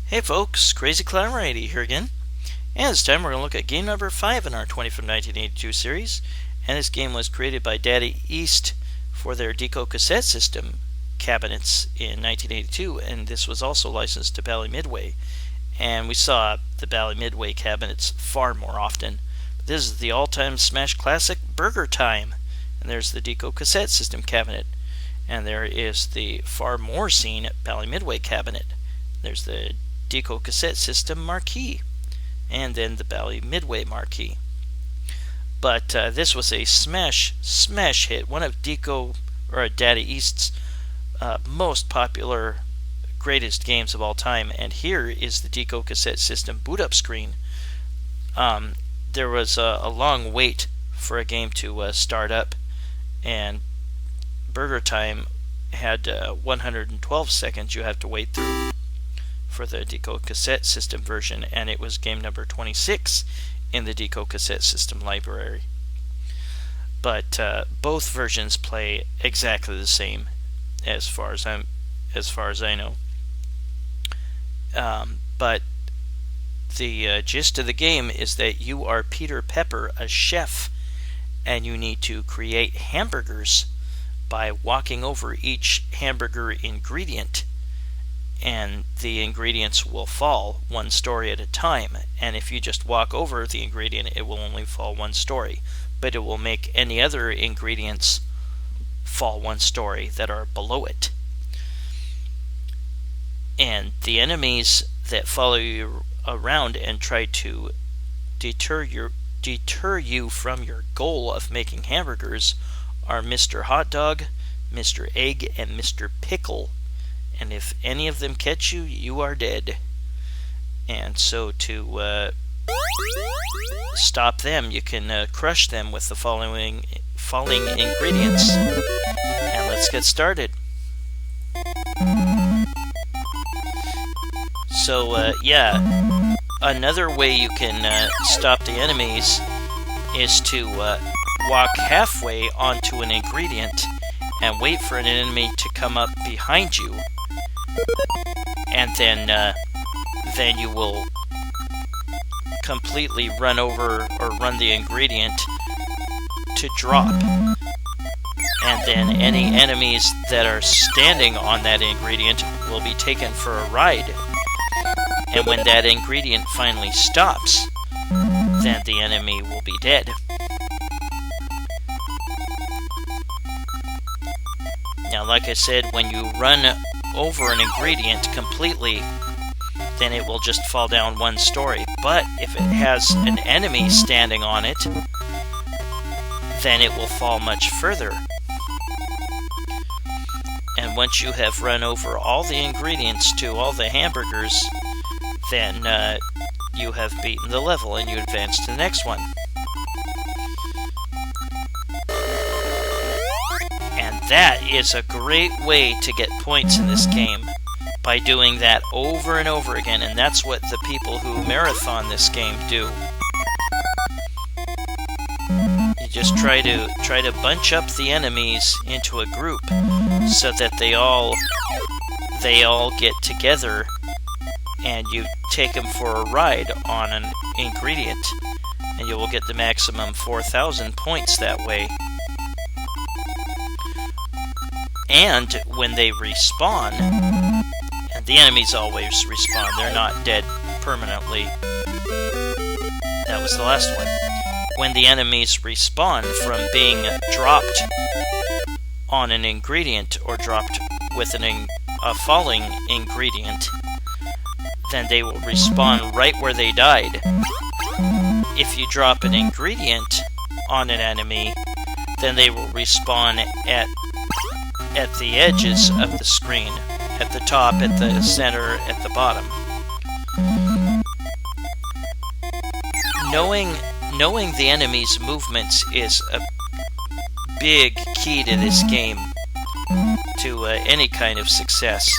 Hey folks, Crazy Clown 80 here again, and this time we're going to look at game number 5 in our 20 from 1982 series, and this game was created by Daddy East for their Deco cassette system cabinets in 1982, and this was also licensed to Bally Midway, and we saw the Bally Midway cabinets far more often. But this is the all-time smash classic BurgerTime, and there's the Deco cassette system cabinet, and there is the far more seen Bally Midway cabinet. There's the Deco cassette system marquee, and then the Bally Midway marquee. But this was a smash hit, one of Deco or Daddy East's most popular, greatest games of all time. And here is the Deco cassette system boot up screen. There was a long wait for a game to start up, and BurgerTime had 112 seconds you have to wait through for the Deco cassette system version, and it was game number 26 in the Deco cassette system library. But both versions play exactly the same, as far as I know. But the gist of the game is that you are Peter Pepper, a chef, and you need to create hamburgers by walking over each hamburger ingredient, and the ingredients will fall one story at a time. And if you just walk over the ingredient, it will only fall one story, but it will make any other ingredients fall one story that are below it. And the enemies that follow you around and try to deter you from your goal of making hamburgers are Mr. Hot Dog, Mr. Egg, and Mr. Pickle. And if any of them catch you, you are dead. And so to stop them, you can crush them with the falling ingredients. And let's get started. So yeah, another way you can stop the enemies is to walk halfway onto an ingredient and wait for an enemy to come up behind you, and then you will completely run over or run the ingredient to drop, and then any enemies that are standing on that ingredient will be taken for a ride. And when that ingredient finally stops, then the enemy will be dead. Now, like I said, when you run over an ingredient completely, then it will just fall down one story. But if it has an enemy standing on it, then it will fall much further. And once you have run over all the ingredients to all the hamburgers, then you have beaten the level and you advance to the next one. And that is a great way to get points in this game, by doing that over and over again, and that's what the people who marathon this game do. You just try to bunch up the enemies into a group so that they all get together, and you take them for a ride on an ingredient, and you will get the maximum 4,000 points that way. And when they respawn, and the enemies always respawn, they're not dead permanently. That was the last one. When the enemies respawn from being dropped on an ingredient or dropped with a falling ingredient, then they will respawn right where they died. If you drop an ingredient on an enemy, then they will respawn at the edges of the screen, at the top, at the center, at the bottom. Knowing the enemy's movements is a big key to this game, to any kind of success.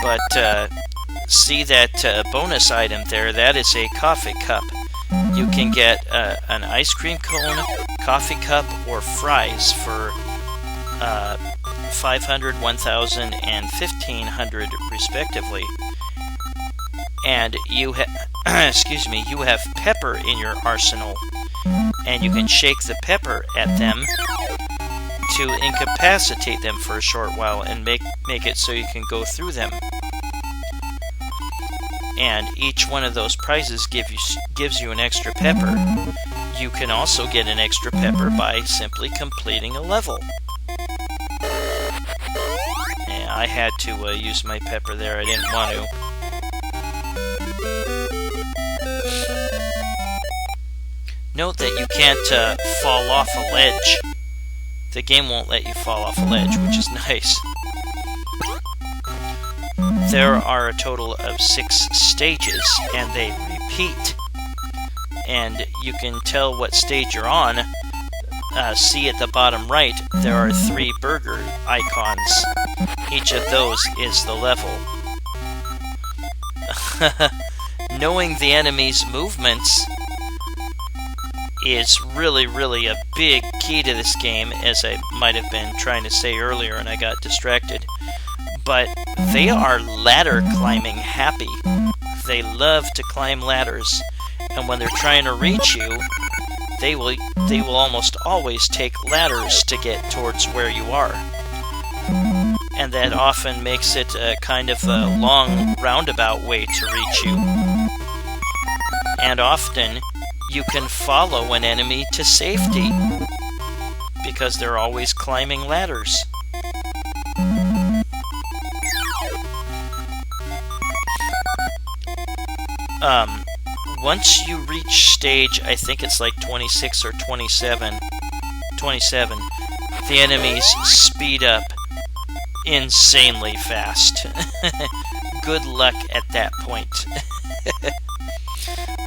But see that bonus item there? That is a coffee cup. You can get an ice cream cone, coffee cup, or fries for 500, 1,000, and 1,500 respectively. And you excuse me, you have pepper in your arsenal, and you can shake the pepper at them to incapacitate them for a short while and make it so you can go through them. And each one of those prizes gives you an extra pepper. You can also get an extra pepper by simply completing a level. Yeah, I had to use my pepper there. I didn't want to. Note that you can't fall off a ledge. The game won't let you fall off a ledge, which is nice. There are a total of 6 stages, and they repeat. And you can tell what stage you're on. See at the bottom right, there are 3 burger icons. Each of those is the level. Knowing the enemy's movements is really a big key to this game, as I might have been trying to say earlier and I got distracted. But they are ladder climbing happy. They love to climb ladders, and when they're trying to reach you, they will almost always take ladders to get towards where you are. And that often makes it a kind of a long roundabout way to reach you. And often you can follow an enemy to safety because they're always climbing ladders. Once you reach stage, I think it's like 26 or 27, the enemies speed up insanely fast. Good luck at that point.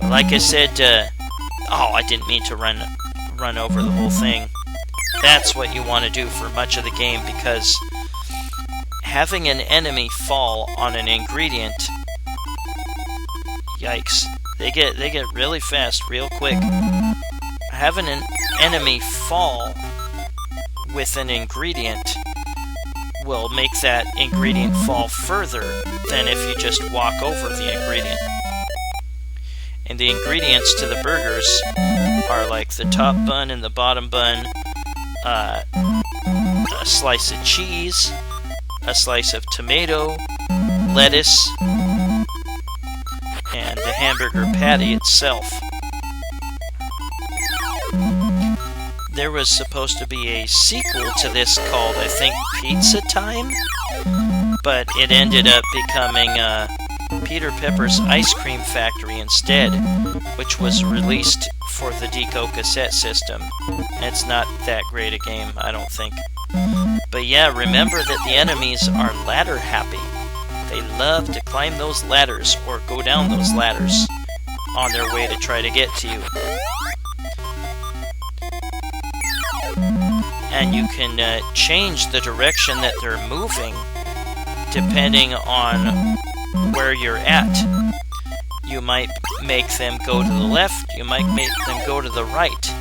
Like I said, I didn't mean to run over the whole thing. That's what you want to do for much of the game, because having an enemy fall on an ingredient, yikes, they get really fast real quick. Having an enemy fall with an ingredient will make that ingredient fall further than if you just walk over the ingredient. And the ingredients to the burgers are like the top bun and the bottom bun, a slice of cheese, a slice of tomato, lettuce, and the hamburger patty itself. There was supposed to be a sequel to this called, I think, Pizza Time, but it ended up becoming Peter Pepper's Ice Cream Factory instead, which was released for the Deco cassette system. It's not that great a game, I don't think. But yeah, remember that the enemies are ladder happy. They love to climb those ladders or go down those ladders on their way to try to get to you. And you can change the direction that they're moving depending on where you're at. You might make them go to the left, you might make them go to the right.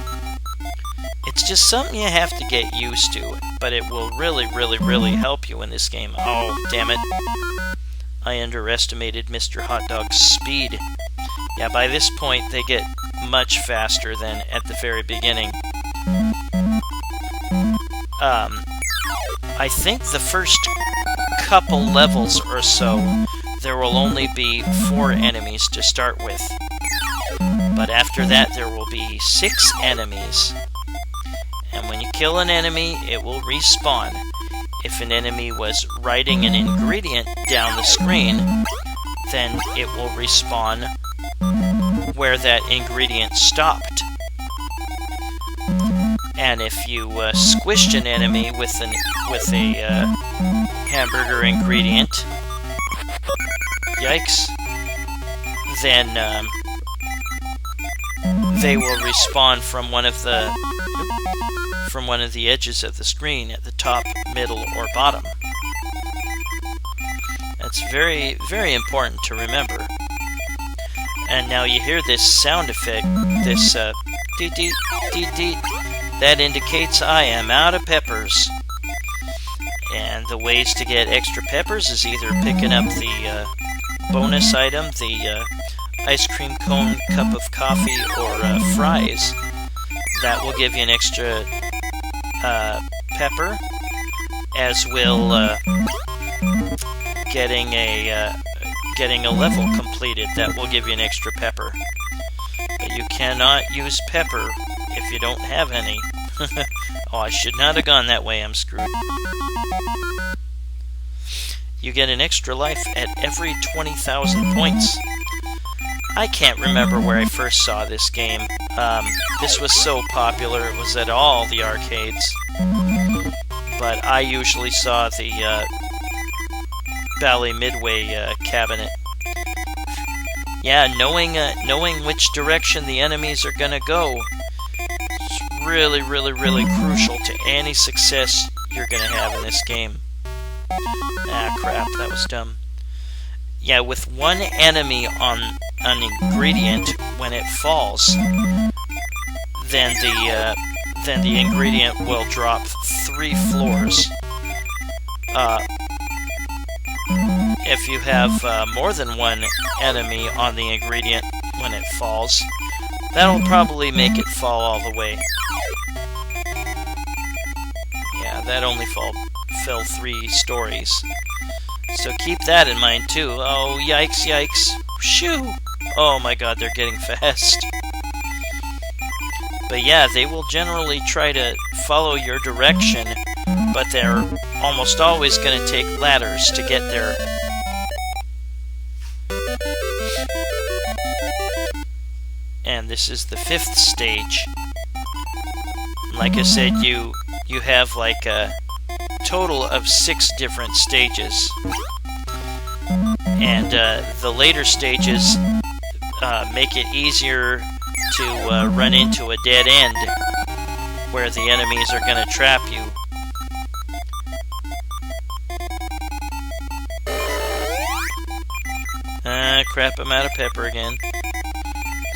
It's just something you have to get used to, but it will really help you in this game. Oh, damn it. I underestimated Mr. Hot Dog's speed. Yeah, by this point they get much faster than at the very beginning. I think the first couple levels or so, there will only be 4 enemies to start with. But after that, there will be 6 enemies. And when you kill an enemy, it will respawn. If an enemy was writing an ingredient down the screen, then it will respawn where that ingredient stopped. And if you squished an enemy with a hamburger ingredient, yikes, then they will respawn from one of the edges of the screen at the top, middle, or bottom. That's very important to remember. And now you hear this sound effect, this deet deet deet deet. That indicates I am out of peppers. And the ways to get extra peppers is either picking up the bonus item, the ice cream cone, cup of coffee, or fries. That will give you an extra pepper, as will getting a level completed. That will give you an extra pepper. But you cannot use pepper if you don't have any. Oh, I should not have gone that way. I'm screwed. You get an extra life at every 20,000 points. I can't remember where I first saw this game. This was so popular, it was at all the arcades. But I usually saw the Bally Midway cabinet. Yeah, knowing which direction the enemies are gonna go is really, really, really crucial to any success you're gonna have in this game. Ah, crap, that was dumb. Yeah, with one enemy on an ingredient, when it falls, then the ingredient will drop 3 floors. If you have more than one enemy on the ingredient when it falls, that'll probably make it fall all the way. Yeah, that only fell 3 stories. So keep that in mind too. Oh, yikes, yikes. Shoo! Oh my god, they're getting fast. But yeah, they will generally try to follow your direction, but they're almost always going to take ladders to get there. And this is the 5th stage. Like I said, you have like a total of 6 different stages. And the later stages make it easier to run into a dead end where the enemies are going to trap you. Crap, I'm out of pepper again.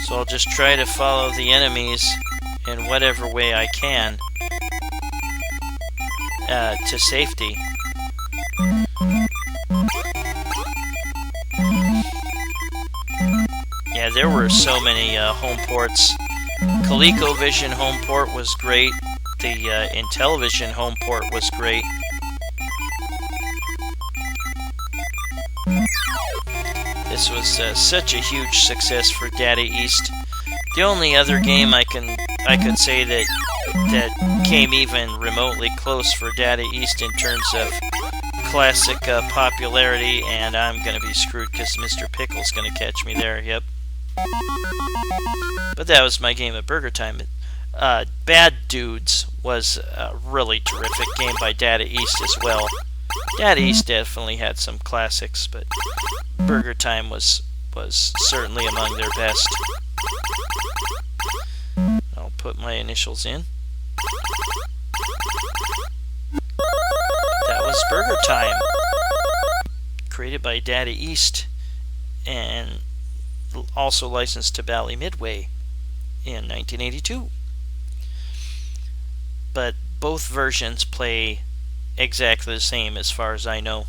So I'll just try to follow the enemies in whatever way I can to safety. Yeah, there were so many home ports. ColecoVision home port was great. The Intellivision home port was great. This was such a huge success for Daddy East. The only other game I could say that came even remotely close for Daddy East in terms of classic popularity, and I'm gonna be screwed because Mr. Pickle's gonna catch me there. Yep. But that was my game at BurgerTime. Bad Dudes was a really terrific game by Daddy East as well. Daddy East definitely had some classics, but BurgerTime was certainly among their best. I'll put my initials in. That was BurgerTime, created by Daddy East and also licensed to Bally Midway in 1982. But both versions play exactly the same as far as I know.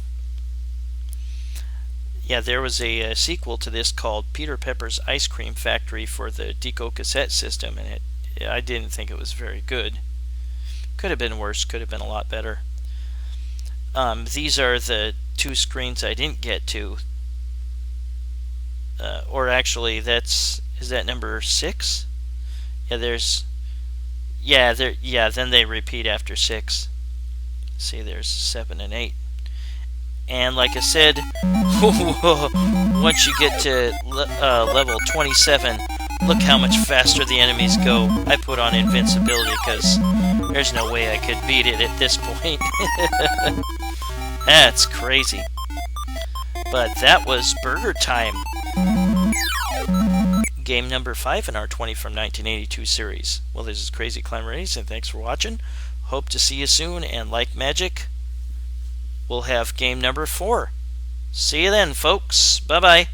Yeah, there was a sequel to this called Peter Pepper's Ice Cream Factory for the Deco cassette system, and I didn't think it was very good. Could have been worse, could have been a lot better. These are the 2 screens I didn't get to. Or actually, is that number 6? Yeah, then they repeat after 6. See, there's 7 and 8. And like I said, once you get to level 27, look how much faster the enemies go. I put on invincibility because there's no way I could beat it at this point. That's crazy. But that was BurgerTime. Game number 5 in our 20 from 1982 series. Well, this is Crazy Climber 80s, and thanks for watching. Hope to see you soon, and like magic, we'll have game number 4. See you then, folks. Bye-bye.